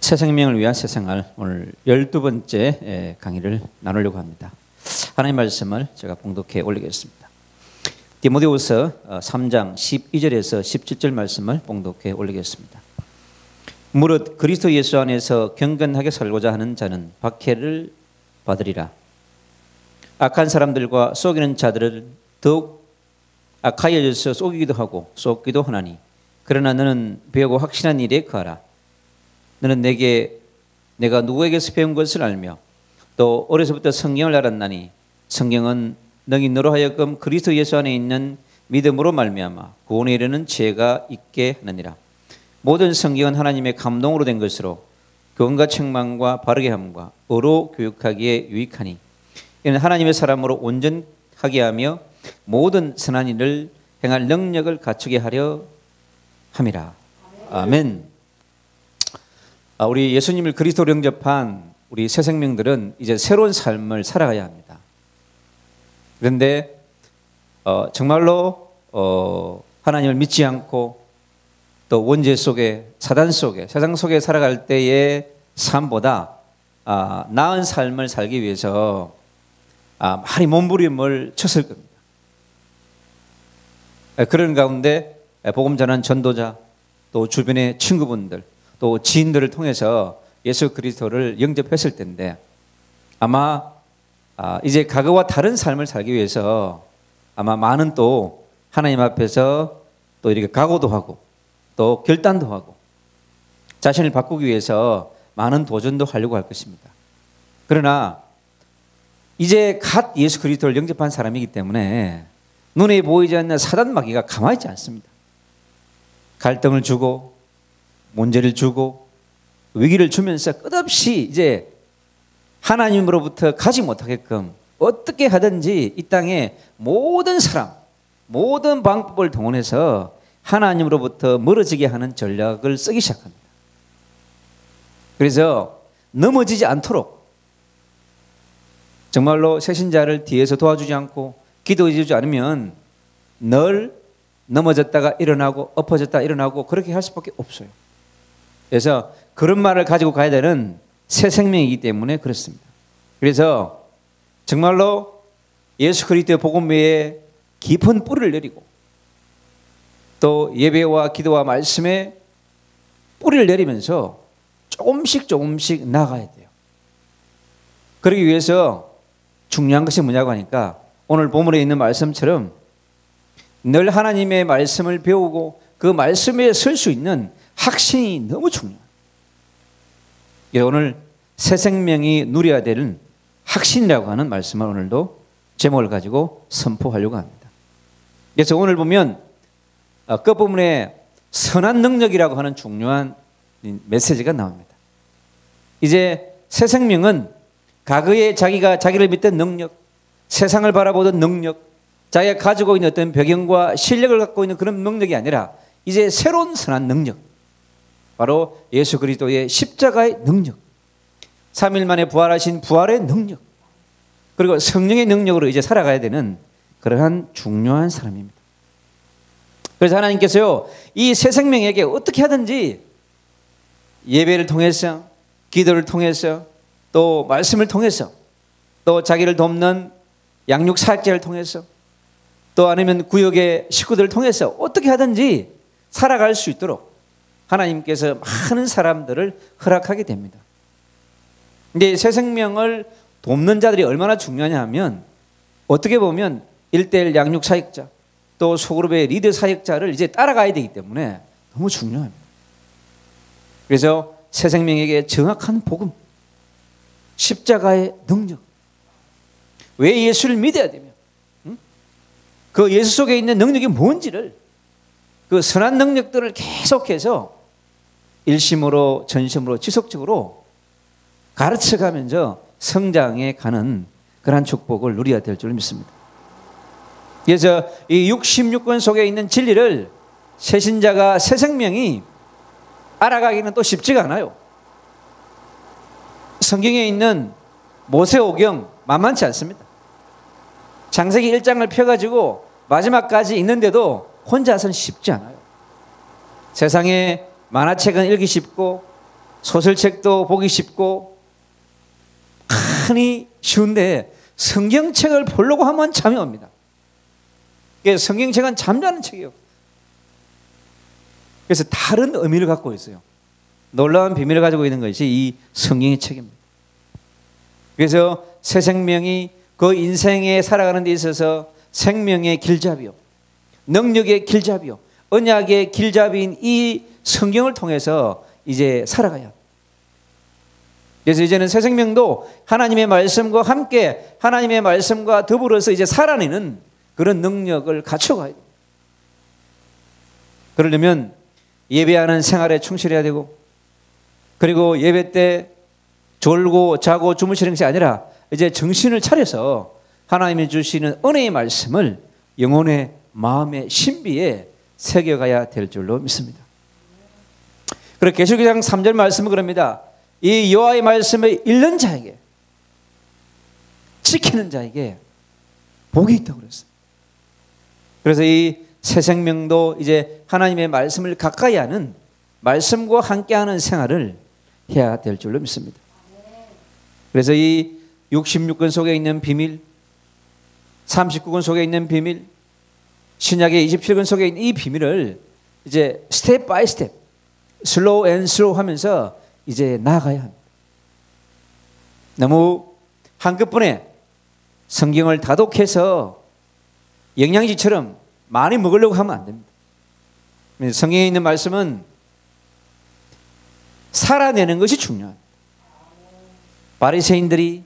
새 생명을 위한 새 생활, 오늘 12번째 강의를 나누려고 합니다. 하나님 말씀을 제가 봉독해 올리겠습니다. 디모데후서 3장 12절에서 17절 말씀을 봉독해 올리겠습니다. 무릇 그리스도 예수 안에서 경건하게 살고자 하는 자는 박해를 받으리라. 악한 사람들과 속이는 자들을 더욱 악하게 여겨서 속이기도 하고 쏟기도 하나니, 그러나 너는 배우고 확신한 일에 거하라. 너는 내가 누구에게서 배운 것을 알며 또 어려서부터 성경을 알았나니, 성경은 너희 너로 하여금 그리스도 예수 안에 있는 믿음으로 말미암아 구원에 이르는 지혜가 있게 하느니라. 모든 성경은 하나님의 감동으로 된 것으로 교훈과 책망과 바르게 함과 의로 교육하기에 유익하니, 이는 하나님의 사람으로 온전하게 하며 모든 선한 일을 행할 능력을 갖추게 하려 함이라. 아멘. 우리 예수님을 그리스도로 영접한 우리 새 생명들은 이제 새로운 삶을 살아가야 합니다. 그런데 정말로 하나님을 믿지 않고 또 원죄 속에, 사단 속에, 세상 속에 살아갈 때의 삶보다 나은 삶을 살기 위해서 많이 몸부림을 쳤을 겁니다. 그런 가운데 복음 전하는 전도자, 또 주변의 친구분들, 또 지인들을 통해서 예수 그리스도를 영접했을 텐데, 아마 이제 과거와 다른 삶을 살기 위해서 아마 많은 또 하나님 앞에서 또 이렇게 각오도 하고 또 결단도 하고 자신을 바꾸기 위해서 많은 도전도 하려고 할 것입니다. 그러나 이제 갓 예수 그리스도를 영접한 사람이기 때문에 눈에 보이지 않는 사단 마귀가 가만히 있지 않습니다. 갈등을 주고 문제를 주고 위기를 주면서 끝없이 이제 하나님으로부터 가지 못하게끔 어떻게 하든지 이 땅에 모든 사람, 모든 방법을 동원해서 하나님으로부터 멀어지게 하는 전략을 쓰기 시작합니다. 그래서 넘어지지 않도록 정말로 새신자를 뒤에서 도와주지 않고 기도해 주지 않으면 늘 넘어졌다가 일어나고 엎어졌다가 일어나고 그렇게 할 수밖에 없어요. 그래서 그런 말을 가지고 가야 되는 새 생명이기 때문에 그렇습니다. 그래서 정말로 예수 그리스도의 복음 외에 깊은 뿌리를 내리고 또 예배와 기도와 말씀에 뿌리를 내리면서 조금씩 나가야 돼요. 그러기 위해서 중요한 것이 뭐냐고 하니까, 오늘 본문에 있는 말씀처럼 늘 하나님의 말씀을 배우고 그 말씀에 설 수 있는 확신이 너무 중요해요. 오늘 새 생명이 누려야 되는 확신이라고 하는 말씀을 오늘도 제목을 가지고 선포하려고 합니다. 그래서 오늘 보면 끝부분에 선한 능력이라고 하는 중요한 메시지가 나옵니다. 이제 새 생명은 과거에 자기가 자기를 믿던 능력, 세상을 바라보던 능력, 자기가 가지고 있는 어떤 배경과 실력을 갖고 있는 그런 능력이 아니라 이제 새로운 선한 능력, 바로 예수 그리스도의 십자가의 능력, 3일 만에 부활하신 부활의 능력, 그리고 성령의 능력으로 이제 살아가야 되는 그러한 중요한 사람입니다. 그래서 하나님께서요, 이 새 생명에게 어떻게 하든지 예배를 통해서, 기도를 통해서, 또 말씀을 통해서, 또 자기를 돕는 양육 사역자를 통해서, 또 아니면 구역의 식구들을 통해서 어떻게 하든지 살아갈 수 있도록 하나님께서 많은 사람들을 허락하게 됩니다. 근데 새 생명을 돕는 자들이 얼마나 중요하냐 하면, 어떻게 보면 1:1 양육 사역자, 또 소그룹의 리더 사역자를 이제 따라가야 되기 때문에 너무 중요합니다. 그래서 새 생명에게 정확한 복음, 십자가의 능력, 왜 예수를 믿어야 되며 그 예수 속에 있는 능력이 뭔지를, 그 선한 능력들을 계속해서 일심으로 전심으로 지속적으로 가르쳐가면서 성장해 가는 그러한 축복을 누려야 될 줄 믿습니다. 그래서 이 66권 속에 있는 진리를 새신자가, 새 생명이 알아가기는 또 쉽지가 않아요. 성경에 있는 모세오경 만만치 않습니다. 창세기 1장을 펴가지고 마지막까지 읽는데도 혼자서는 쉽지 않아요. 세상에 만화책은 읽기 쉽고 소설책도 보기 쉽고 많이 쉬운데 성경책을 보려고 하면 잠이 옵니다. 성경책은 잠자는 책이에요. 그래서 다른 의미를 갖고 있어요. 놀라운 비밀을 가지고 있는 것이 이 성경의 책입니다. 그래서 새 생명이 그 인생에 살아가는 데 있어서 생명의 길잡이요, 능력의 길잡이요, 언약의 길잡이인 이 성경을 통해서 이제 살아가야 합니다. 그래서 이제는 새 생명도 하나님의 말씀과 함께 하나님의 말씀과 더불어서 이제 살아내는 그런 능력을 갖춰가야 돼요. 그러려면 예배하는 생활에 충실해야 되고, 그리고 예배 때 졸고 자고 주무시는 것이 아니라 이제 정신을 차려서 하나님이 주시는 은혜의 말씀을 영혼의 마음의 신비에 새겨가야 될 줄로 믿습니다. 그리고 계시록장 3절 말씀은 그럽니다. 이 여호와의 말씀을 읽는 자에게, 지키는 자에게 복이 있다고 그랬어요. 그래서 이 새 생명도 이제 하나님의 말씀을 가까이 하는, 말씀과 함께하는 생활을 해야 될 줄로 믿습니다. 그래서 이 66권 속에 있는 비밀, 39권 속에 있는 비밀, 신약의 27권 속에 있는 이 비밀을 이제 스텝 바이 스텝, 슬로우 앤 슬로우 하면서 이제 나아가야 합니다. 너무 한꺼번에 성경을 다독해서 영양제처럼 많이 먹으려고 하면 안 됩니다. 성경에 있는 말씀은 살아내는 것이 중요합니다. 바리새인들이,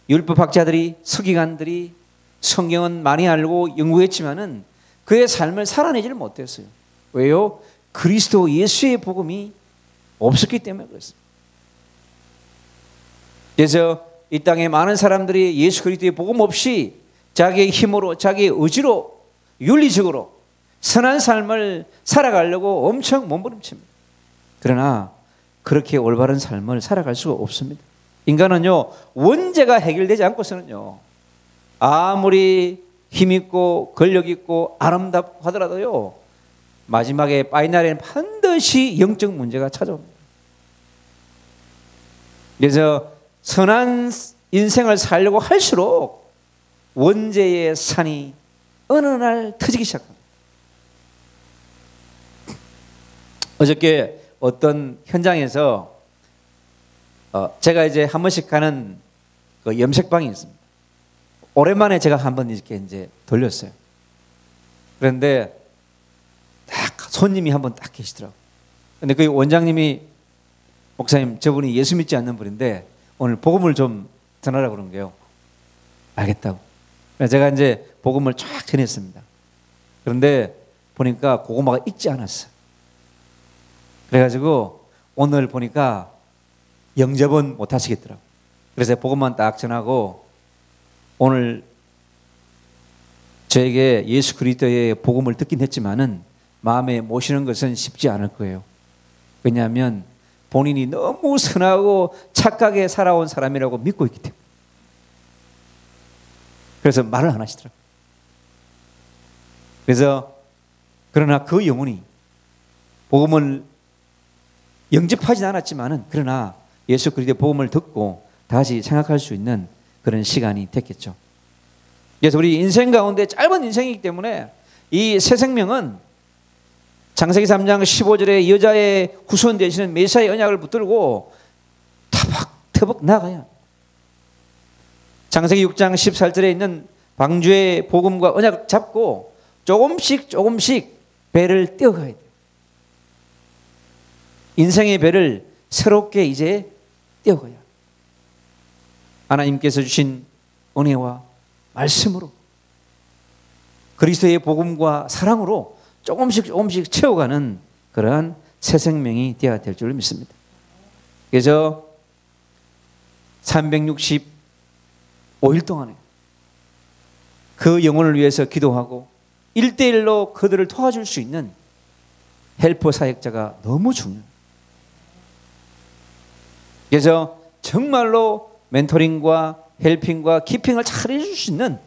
율법학자들이, 서기관들이 성경은 많이 알고 연구했지만은 그의 삶을 살아내지를 못했어요. 왜요? 그리스도 예수의 복음이 없었기 때문에 그렇습니다. 그래서 이 땅에 많은 사람들이 예수 그리스도의 복음 없이 자기의 힘으로, 자기의 의지로, 윤리적으로 선한 삶을 살아가려고 엄청 몸부림칩니다. 그러나 그렇게 올바른 삶을 살아갈 수가 없습니다. 인간은요, 원죄가 해결되지 않고서는요, 아무리 힘있고 권력있고 아름답고 하더라도요, 마지막에 파이널에는 반드시 영적 문제가 찾아옵니다. 그래서 선한 인생을 살려고 할수록 원죄의 산이 어느 날 터지기 시작합니다. 어저께 어떤 현장에서 제가 이제 한 번씩 가는 그 염색방이 있습니다. 오랜만에 제가 한번 이렇게 이제 돌렸어요. 그런데 딱 손님이 한 번 딱 계시더라고요. 근데 그 원장님이, 목사님, 저분이 예수 믿지 않는 분인데 오늘 복음을 좀 전하라고 그런 거예요. 알겠다고. 그래서 제가 이제 복음을 쫙 전했습니다. 그런데 보니까 고구마가 익지 않았어요. 그래가지고 오늘 보니까 영접은 못 하시겠더라고요. 그래서 복음만 딱 전하고, 오늘 저에게 예수 그리스도의 복음을 듣긴 했지만은 마음에 모시는 것은 쉽지 않을 거예요. 왜냐하면 본인이 너무 선하고 착하게 살아온 사람이라고 믿고 있기 때문에. 그래서 말을 안 하시더라고요. 그래서 그러나 그 영혼이 복음을 영접하진 않았지만은, 그러나 예수 그리스도의 복음을 듣고 다시 생각할 수 있는 그런 시간이 됐겠죠. 그래서 우리 인생 가운데 짧은 인생이기 때문에 이 새 생명은 창세기 3장 15절에 여자의 후손 되시는 메시아의 언약을 붙들고 터벅터벅 나가야, 창세기 6장 14절에 있는 방주의 복음과 언약을 잡고 조금씩 배를 떼어가야 돼요. 인생의 배를 새롭게 이제 떼어가야, 하나님께서 주신 은혜와 말씀으로, 그리스도의 복음과 사랑으로 조금씩 채워가는 그러한 새 생명이 되어야 될 줄 믿습니다. 그래서 365일 동안에 그 영혼을 위해서 기도하고 1대1로 그들을 도와줄 수 있는 헬퍼 사역자가 너무 중요해요. 그래서 정말로 멘토링과 헬핑과 키핑을 잘 해줄 수 있는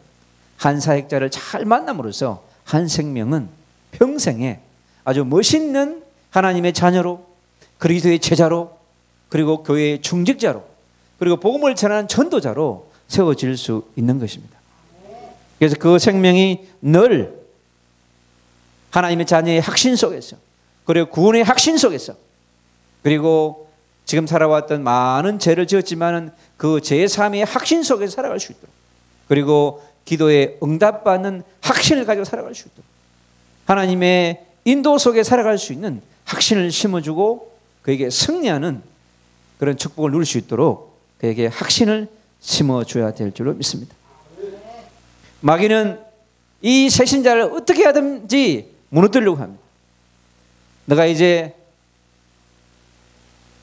한 사역자를 잘 만남으로써 한 생명은 평생에 아주 멋있는 하나님의 자녀로, 그리스도의 제자로 그리고 교회의 중직자로, 그리고 복음을 전하는 전도자로 세워질 수 있는 것입니다. 그래서 그 생명이 늘 하나님의 자녀의 확신 속에서, 그리고 구원의 확신 속에서, 그리고 지금 살아왔던 많은 죄를 지었지만은 그 죄의 삶의 확신 속에서 살아갈 수 있도록, 그리고 기도에 응답받는 확신을 가지고 살아갈 수 있도록, 하나님의 인도 속에 살아갈 수 있는 확신을 심어주고 그에게 승리하는 그런 축복을 누릴 수 있도록 그에게 확신을 심어줘야 될 줄로 믿습니다. 마귀는 이 새신자를 어떻게 하든지 무너뜨리려고 합니다. 내가 이제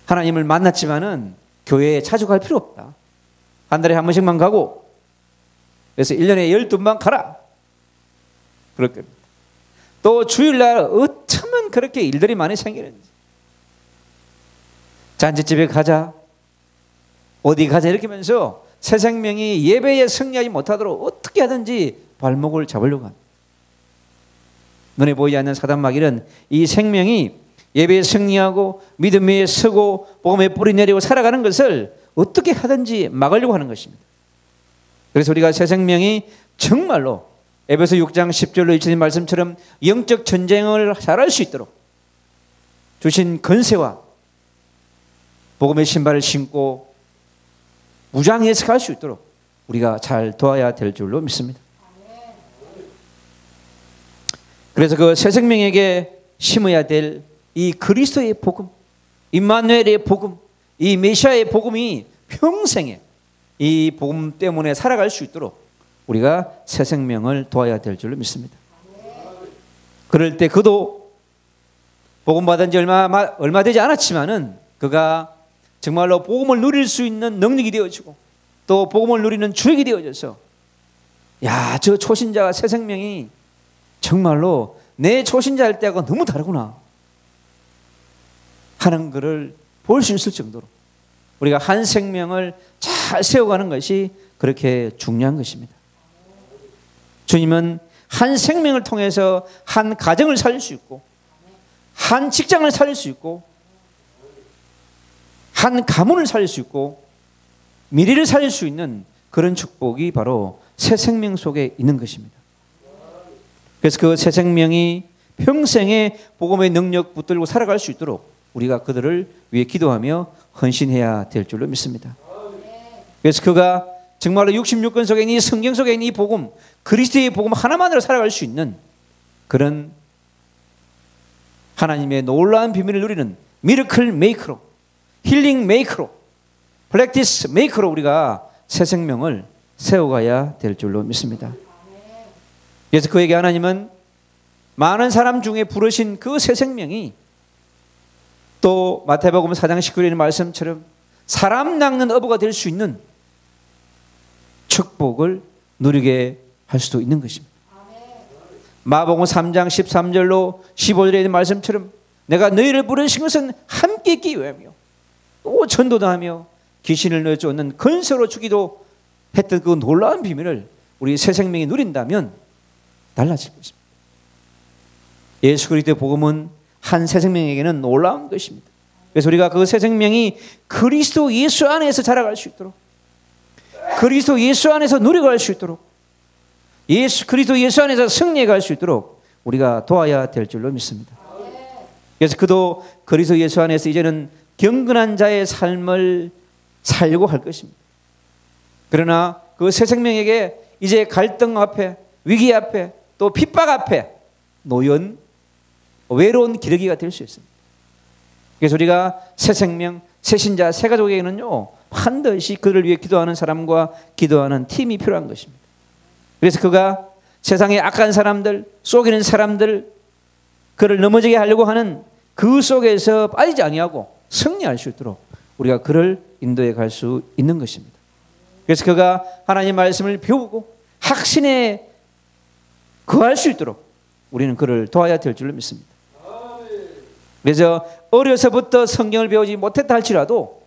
하나님을 만났지만은 교회에 자주 갈 필요 없다. 한 달에 한 번씩만 가고, 그래서 1년에 12번 가라. 그럴 겁니다. 또 주일날 어쩌면 그렇게 일들이 많이 생기는지. 잔치집에 가자, 어디 가자 이렇게 하면서 새 생명이 예배에 승리하지 못하도록 어떻게 하든지 발목을 잡으려고 합니다. 눈에 보이지 않는 사단 마귀는 이 생명이 예배에 승리하고 믿음 위에 서고 복음에 뿌리 내리고 살아가는 것을 어떻게 하든지 막으려고 하는 것입니다. 그래서 우리가 새 생명이 정말로 에베소 6장 10절로 일치된 말씀처럼 영적 전쟁을 잘할 수 있도록 주신 권세와 복음의 신발을 신고 무장해서 갈 수 있도록 우리가 잘 도와야 될 줄로 믿습니다. 그래서 그 새 생명에게 심어야 될 이 그리스도의 복음, 임마누엘의 복음, 이 메시아의 복음이 평생에 이 복음 때문에 살아갈 수 있도록 우리가 새 생명을 도와야 될 줄로 믿습니다. 그럴 때 그도 복음 받은 지 얼마 되지 않았지만은 그가 정말로 복음을 누릴 수 있는 능력이 되어지고 또 복음을 누리는 주역이 되어져서, 야, 저 초신자가 새 생명이 정말로 내 초신자일 때하고 너무 다르구나 하는 것을 볼 수 있을 정도로 우리가 한 생명을 잘 세워가는 것이 그렇게 중요한 것입니다. 주님은 한 생명을 통해서 한 가정을 살릴 수 있고, 한 직장을 살릴 수 있고, 한 가문을 살릴 수 있고, 미래를 살릴 수 있는 그런 축복이 바로 새 생명 속에 있는 것입니다. 그래서 그 새 생명이 평생에 복음의 능력 붙들고 살아갈 수 있도록 우리가 그들을 위해 기도하며 헌신해야 될 줄로 믿습니다. 그래서 그가 정말로 66권 속에 있는 이 성경 속에 있는 이 복음, 그리스도의 복음 하나만으로 살아갈 수 있는 그런 하나님의 놀라운 비밀을 누리는 미러클 메이커로, 힐링 메이커로, 프랙티스 메이커로 우리가 새 생명을 세워가야 될 줄로 믿습니다. 그래서 그에게 하나님은 많은 사람 중에 부르신 그 새 생명이 또 마태복음 4장 19절에 있는 말씀처럼 사람 낚는 어부가 될 수 있는 축복을 누리게 할 수도 있는 것입니다. 마복음 3장 13절로 15절에 있는 말씀처럼 내가 너희를 부르신 것은 함께 있기 위함이요 또 전도도 하며 귀신을 내쫓는 건설로 주기도 했던 그 놀라운 비밀을 우리 새 생명이 누린다면 달라질 것입니다. 예수 그리스도의 복음은 한 새 생명에게는 놀라운 것입니다. 그래서 우리가 그 새 생명이 그리스도 예수 안에서 자라갈 수 있도록, 그리스도 예수 안에서 누려갈 수 있도록, 그리스도 예수 안에서 승리해 갈 수 있도록 우리가 도와야 될 줄로 믿습니다. 그래서 그도 그리스도 예수 안에서 이제는 경건한 자의 삶을 살려고 할 것입니다. 그러나 그 새 생명에게 이제 갈등 앞에, 위기 앞에, 또 핍박 앞에 놓인 외로운 기러기가 될 수 있습니다. 그래서 우리가 새 생명, 새 신자, 새 가족에게는요 반드시 그를 위해 기도하는 사람과 기도하는 팀이 필요한 것입니다. 그래서 그가 세상의 악한 사람들, 속이는 사람들, 그를 넘어지게 하려고 하는 그 속에서 빠지지 아니하고 승리할 수 있도록 우리가 그를 인도해 갈 수 있는 것입니다. 그래서 그가 하나님의 말씀을 배우고 확신에 거할 수 있도록 우리는 그를 도와야 될 줄로 믿습니다. 그래서 어려서부터 성경을 배우지 못했다 할지라도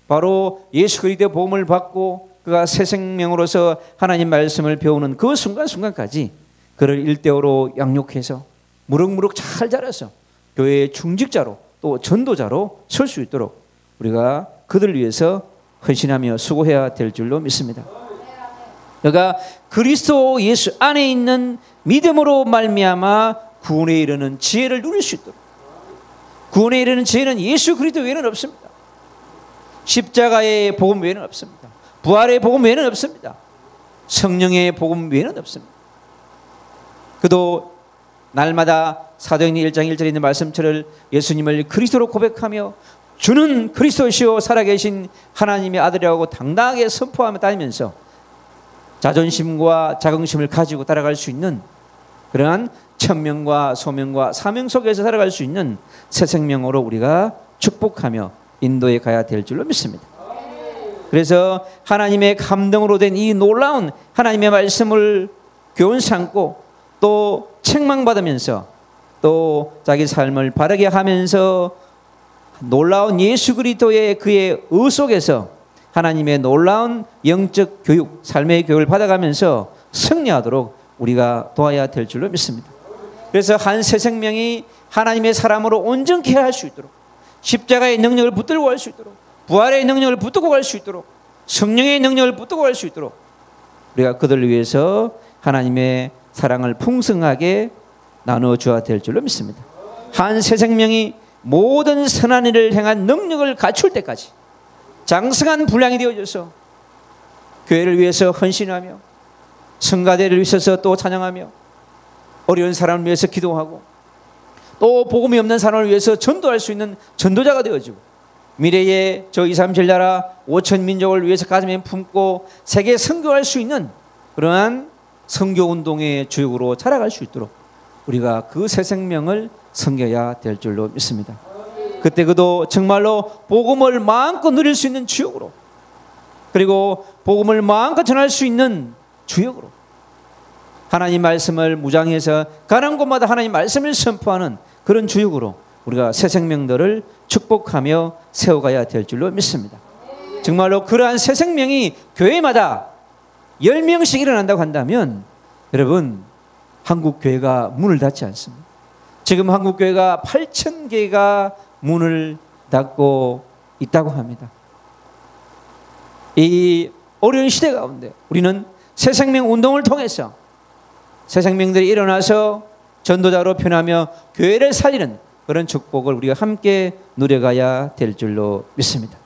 바로 예수 그리스도의 복음을 받고 그가 새 생명으로서 하나님 말씀을 배우는 그 순간순간까지 그를 일대어로 양육해서 무럭무럭 잘 자라서 교회의 중직자로 또 전도자로 설 수 있도록 우리가 그들을 위해서 헌신하며 수고해야 될 줄로 믿습니다. 그러니까 그리스도 예수 안에 있는 믿음으로 말미암아 구원에 이르는 지혜를 누릴 수 있도록, 구원에 이르는 지혜는 예수 그리스도 외에는 없습니다. 십자가의 복음 외에는 없습니다. 부활의 복음 외에는 없습니다. 성령의 복음 외에는 없습니다. 그도 날마다 사도행전 1장 1절에 있는 말씀처럼 예수님을 그리스도로 고백하며 주는 그리스도시요 살아계신 하나님의 아들이라고 당당하게 선포하며 다니면서 자존심과 자긍심을 가지고 따라갈 수 있는 그러한 천명과 소명과 사명 속에서 살아갈 수 있는 새 생명으로 우리가 축복하며 인도에 가야 될 줄로 믿습니다. 그래서 하나님의 감동으로 된 이 놀라운 하나님의 말씀을 교훈 삼고 또 책망받으면서 또 자기 삶을 바르게 하면서 놀라운 예수 그리스도의 그의 의 속에서 하나님의 놀라운 영적 교육, 삶의 교육을 받아가면서 승리하도록 우리가 도와야 될 줄로 믿습니다. 그래서 한 새 생명이 하나님의 사람으로 온전케 할 수 있도록, 십자가의 능력을 붙들고 갈 수 있도록, 부활의 능력을 붙들고 갈 수 있도록, 성령의 능력을 붙들고 갈 수 있도록 우리가 그들을 위해서 하나님의 사랑을 풍성하게 나누어 주어야 될 줄로 믿습니다. 한 새 생명이 모든 선한 일을 행한 능력을 갖출 때까지 장성한 분량이 되어져서 교회를 위해서 헌신하며 성가대를 위해서 또 찬양하며 어려운 사람을 위해서 기도하고 또 복음이 없는 사람을 위해서 전도할 수 있는 전도자가 되어지고 미래에 저 2, 3, 7나라 5천 민족을 위해서 가슴에 품고 세계에 선교할 수 있는 그러한 선교운동의 주역으로 자라갈 수 있도록 우리가 그 새 생명을 섬겨야 될 줄로 믿습니다. 그때 그도 정말로 복음을 마음껏 누릴 수 있는 주역으로, 그리고 복음을 마음껏 전할 수 있는 주역으로, 하나님 말씀을 무장해서 가는 곳마다 하나님 말씀을 선포하는 그런 주역으로 우리가 새 생명들을 축복하며 세워가야 될 줄로 믿습니다. 정말로 그러한 새 생명이 교회마다 10명씩 일어난다고 한다면 여러분, 한국 교회가 문을 닫지 않습니다. 지금 한국 교회가 8,000개가 문을 닫고 있다고 합니다. 이 어려운 시대 가운데 우리는 새 생명 운동을 통해서 새 생명들이 일어나서 전도자로 변하며 교회를 살리는 그런 축복을 우리가 함께 누려가야 될 줄로 믿습니다.